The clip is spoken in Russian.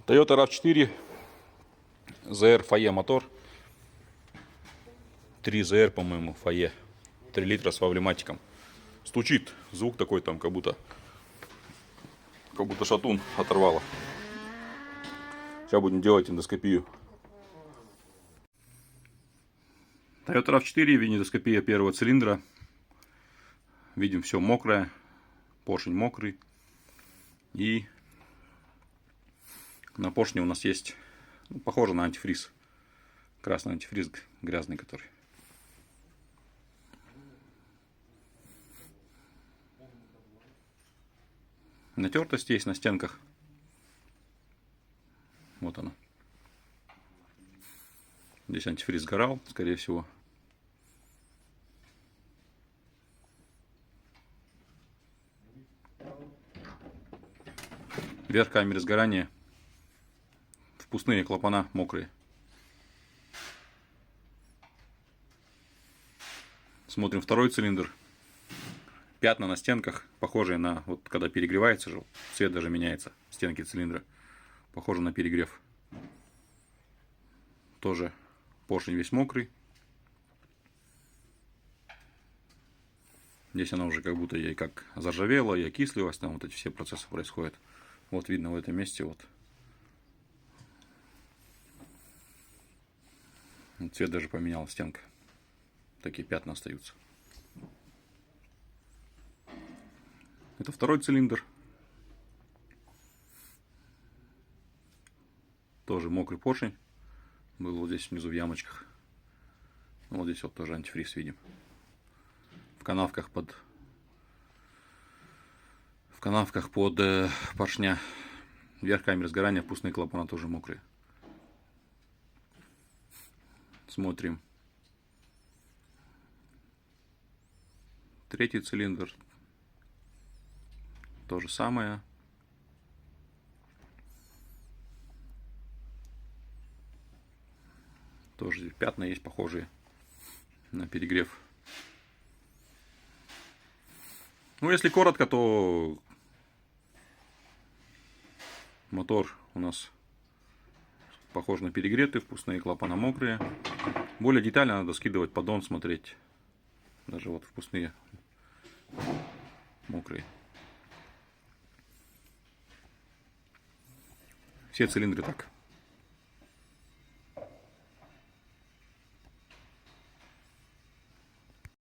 Toyota RAV4, ZR FAE мотор. 3 ZR, по-моему, FAE. 3 литра с вавлематиком. Стучит. Звук такой там, как будто шатун оторвало. Сейчас будем делать эндоскопию. Toyota RAV4, винидоскопия первого цилиндра. Видим, все мокрое. Поршень мокрый. И на поршне у нас есть, похоже на антифриз. Красный антифриз, грязный который. Натертость есть на стенках. Вот она. Здесь антифриз сгорал, скорее всего. Верх камеры сгорания. Впускные клапана мокрые. Смотрим второй цилиндр. Пятна на стенках, похожие на, вот когда перегревается же, цвет даже меняется, стенки цилиндра. Похоже на перегрев. Тоже поршень весь мокрый. Здесь она уже как будто ей как заржавела и окислилась, там вот эти все процессы происходят. Вот видно в этом месте вот. Цвет даже поменял, стенка. Такие пятна остаются. Это второй цилиндр. Тоже мокрый поршень. Был вот здесь внизу в ямочках. Вот здесь вот тоже антифриз видим. В канавках под поршня. Верх камеры сгорания, впускные клапана тоже мокрые. Смотрим. Третий цилиндр. То же самое. Тоже пятна есть похожие на перегрев. Ну, если коротко, то мотор у нас похож на перегретый, впускные клапана мокрые. Более детально надо скидывать поддон, смотреть. Даже вот впускные мокрые. Все цилиндры так.